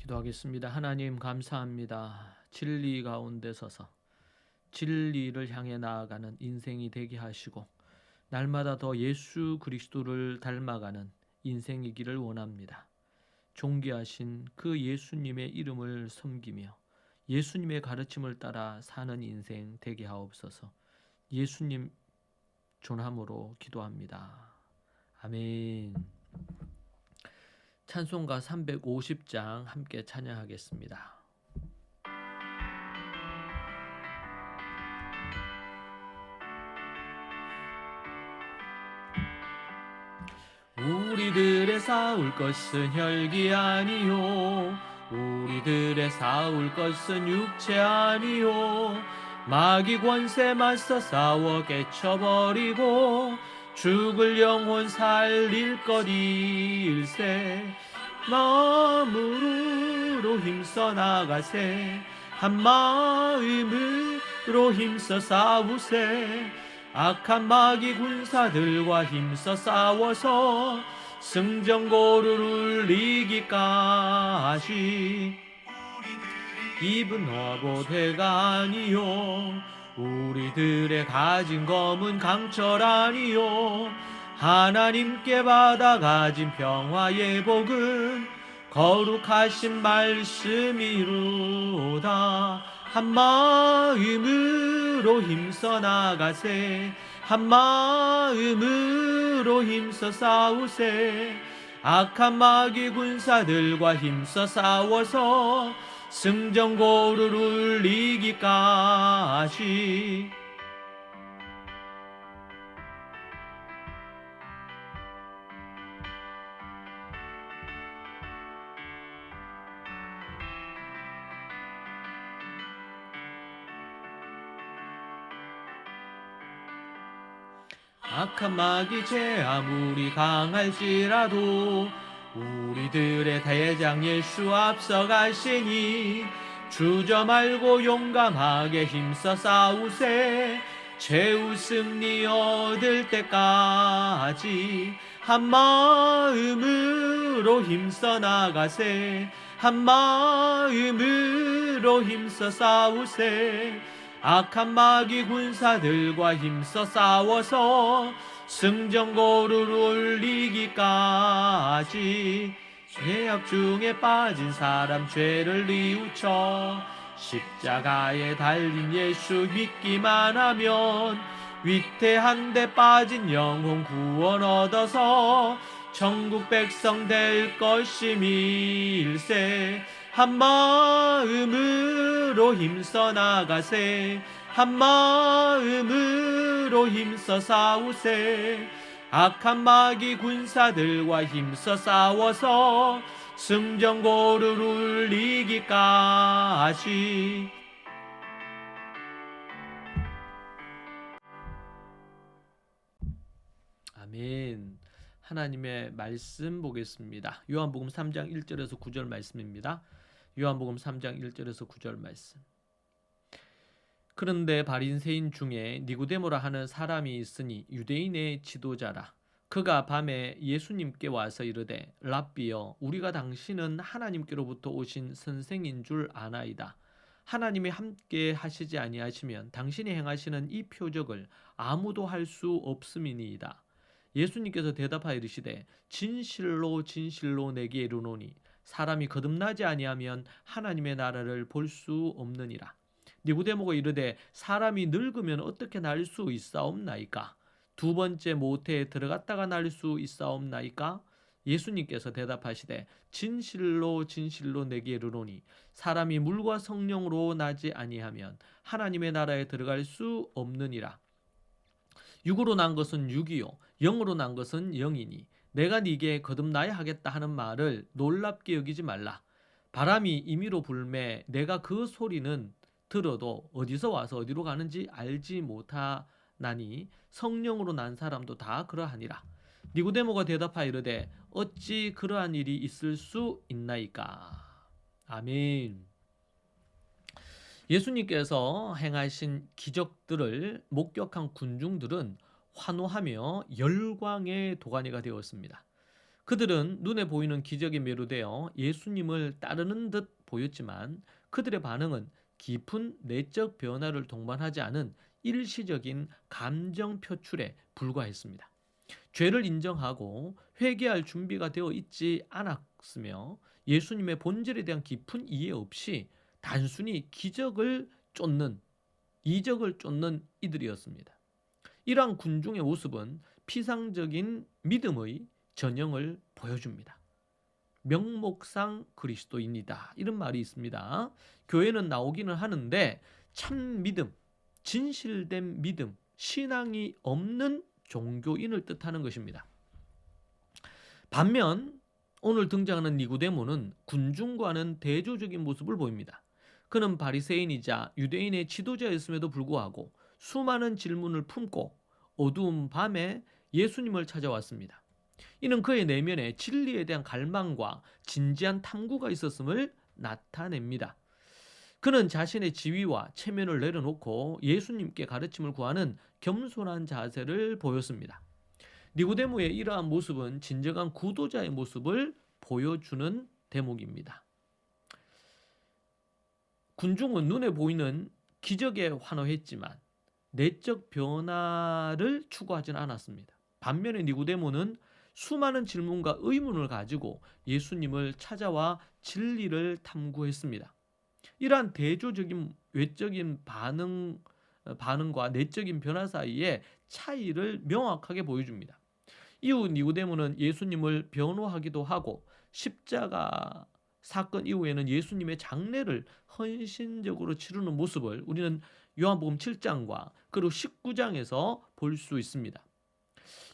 기도하겠습니다. 하나님 감사합니다. 진리 가운데 서서 진리를 향해 나아가는 인생이 되게 하시고 날마다 더 예수 그리스도를 닮아가는 인생이기를 원합니다. 존귀하신 그 예수님의 이름을 섬기며 예수님의 가르침을 따라 사는 인생 되게 하옵소서. 예수님 존함으로 기도합니다. 아멘. 찬송가 350장 함께 찬양하겠습니다. 우리들의 싸울 것은 혈기 아니요, 우리들의 싸울 것은 육체 아니요, 마귀 권세 맞서 싸워 깨쳐버리고 죽을 영혼 살릴 것일세. 마음으로 힘써 나가세, 한 마음으로 힘써 싸우세. 악한 마귀 군사들과 힘써 싸워서 승전고를 울리기까지. 입은 화보대가 아니요, 우리들의 가진 검은 강철 아니요, 하나님께 받아 가진 평화의 복은 거룩하신 말씀이로다. 한 마음으로 힘써 나가세, 한 마음으로 힘써 싸우세. 악한 마귀 군사들과 힘써 싸워서 승전고를 울리기까지. 악한 마귀 죄 아무리 강할지라도 우리들의 대장 예수 앞서가시니 주저 말고 용감하게 힘써 싸우세. 최후 승리 얻을 때까지 한 마음으로 힘써 나가세, 한 마음으로 힘써 싸우세. 악한 마귀 군사들과 힘써 싸워서 승전고를 울리기까지. 죄악 중에 빠진 사람 죄를 뉘우쳐 십자가에 달린 예수 믿기만 하면 위태한 데 빠진 영혼 구원 얻어서 천국 백성 될 것임일세. 한 마음으로 힘써 나가세, 한 마음으로 힘써 싸우세. 악한 마귀 군사들과 힘써 싸워서 승전고를 울리기까지. 아멘. 하나님의 말씀 보겠습니다. 요한복음 3장 1절에서 9절 말씀입니다. 요한복음 3장 1절에서 9절 말씀. 그런데 바리새인 중에 니고데모라 하는 사람이 있으니 유대인의 지도자라. 그가 밤에 예수님께 와서 이르되 랍비여, 우리가 당신은 하나님께로부터 오신 선생인 줄 아나이다. 하나님이 함께 하시지 아니하시면 당신이 행하시는 이 표적을 아무도 할 수 없음이니이다. 예수님께서 대답하여 이르시되 진실로 진실로 내게 이르노니 사람이 거듭나지 아니하면 하나님의 나라를 볼 수 없느니라. 니고데모가 이르되 사람이 늙으면 어떻게 날 수 있사옵나이까? 두 번째 모태에 들어갔다가 날 수 있사옵나이까? 예수님께서 대답하시되 진실로 진실로 내게 이르노니 사람이 물과 성령으로 나지 아니하면 하나님의 나라에 들어갈 수 없느니라. 육으로 난 것은 육이요 영으로 난 것은 영이니 내가 네게 거듭나야 하겠다 하는 말을 놀랍게 여기지 말라. 바람이 임의로 불매 내가 그 소리는 들어도 어디서 와서 어디로 가는지 알지 못하나니 성령으로 난 사람도 다 그러하니라. 니고데모가 대답하여 이르되 어찌 그러한 일이 있을 수 있나이까? 아멘. 예수님께서 행하신 기적들을 목격한 군중들은 환호하며 열광의 도가니가 되었습니다. 그들은 눈에 보이는 기적에 매료되어 예수님을 따르는 듯 보였지만 그들의 반응은 깊은 내적 변화를 동반하지 않은 일시적인 감정 표출에 불과했습니다. 죄를 인정하고 회개할 준비가 되어 있지 않았으며 예수님의 본질에 대한 깊은 이해 없이 단순히 이적을 쫓는 이들이었습니다. 이러한 군중의 모습은 피상적인 믿음의 전형을 보여줍니다. 명목상 그리스도인이다. 이런 말이 있습니다. 교회는 나오기는 하는데 참 믿음, 진실된 믿음, 신앙이 없는 종교인을 뜻하는 것입니다. 반면 오늘 등장하는 니고데모는 군중과는 대조적인 모습을 보입니다. 그는 바리새인이자 유대인의 지도자였음에도 불구하고 수많은 질문을 품고 어두운 밤에 예수님을 찾아왔습니다. 이는 그의 내면에 진리에 대한 갈망과 진지한 탐구가 있었음을 나타냅니다. 그는 자신의 지위와 체면을 내려놓고 예수님께 가르침을 구하는 겸손한 자세를 보였습니다. 니고데모의 이러한 모습은 진정한 구도자의 모습을 보여주는 대목입니다. 군중은 눈에 보이는 기적에 환호했지만 내적 변화를 추구하지는 않았습니다. 반면에 니고데모는 수많은 질문과 의문을 가지고 예수님을 찾아와 진리를 탐구했습니다. 이러한 대조적인 외적인 반응과 내적인 변화 사이의 차이를 명확하게 보여줍니다. 이후 니고데모는 예수님을 변호하기도 하고 십자가 사건 이후에는 예수님의 장례를 헌신적으로 치르는 모습을 우리는 요한복음 7장과 그리고 19장에서 볼 수 있습니다.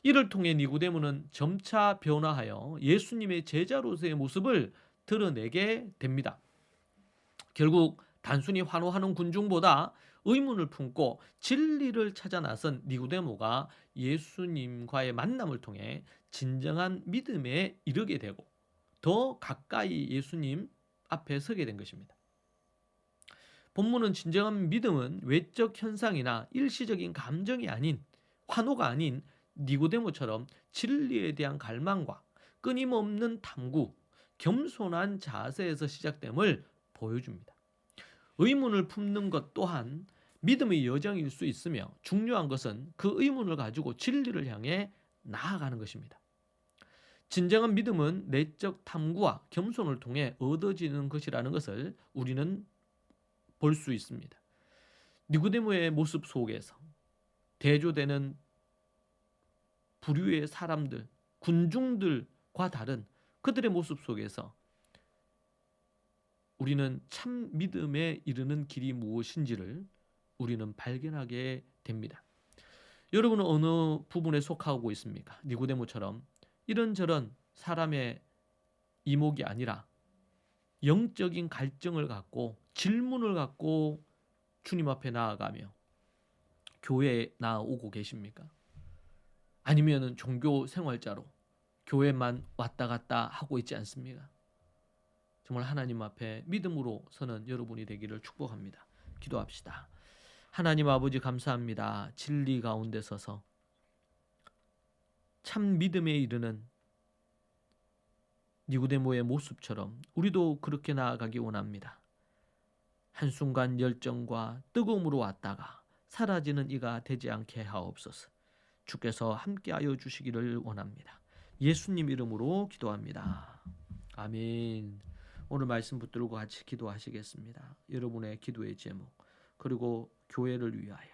이를 통해 니고데모는 점차 변화하여 예수님의 제자로서의 모습을 드러내게 됩니다. 결국 단순히 환호하는 군중보다 의문을 품고 진리를 찾아 나선 니고데모가 예수님과의 만남을 통해 진정한 믿음에 이르게 되고 더 가까이 예수님 앞에 서게 된 것입니다. 본문은 진정한 믿음은 외적 현상이나 일시적인 감정이 아닌 환호가 아닌 니고데모처럼 진리에 대한 갈망과 끊임없는 탐구, 겸손한 자세에서 시작됨을 보여줍니다. 의문을 품는 것 또한 믿음의 여정일 수 있으며 중요한 것은 그 의문을 가지고 진리를 향해 나아가는 것입니다. 진정한 믿음은 내적 탐구와 겸손을 통해 얻어지는 것이라는 것을 우리는 볼 수 있습니다. 니고데모의 모습 속에서 대조되는 부류의 사람들, 군중들과 다른 그들의 모습 속에서 우리는 참 믿음에 이르는 길이 무엇인지를 우리는 발견하게 됩니다. 여러분은 어느 부분에 속하고 있습니까? 니고데모처럼 이런저런 사람의 이목이 아니라 영적인 갈증을 갖고 질문을 갖고 주님 앞에 나아가며 교회에 나아오고 계십니까? 아니면 종교 생활자로 교회만 왔다 갔다 하고 있지 않습니까? 정말 하나님 앞에 믿음으로 서는 여러분이 되기를 축복합니다. 기도합시다. 하나님 아버지 감사합니다. 진리 가운데 서서 참 믿음에 이르는 니고데모의 모습처럼 우리도 그렇게 나아가기 원합니다. 한순간 열정과 뜨거움으로 왔다가 사라지는 이가 되지 않게 하옵소서. 주께서 함께하여 주시기를 원합니다. 예수님 이름으로 기도합니다. 아멘. 오늘 말씀 붙들고 같이 기도하시겠습니다. 여러분의 기도의 제목, 그리고 교회를 위하여,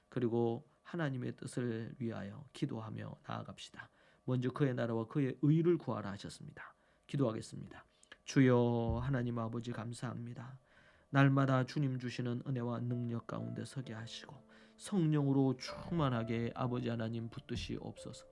그리고 하나님의 뜻을 위하여 기도하며 나아갑시다. 먼저 그의 나라와 그의 의를 구하라 하셨습니다. 기도하겠습니다. 주여 하나님 아버지 감사합니다. 날마다 주님 주시는 은혜와 능력 가운데 서게 하시고 성령으로 충만하게 아버지 하나님 붙드시옵소서.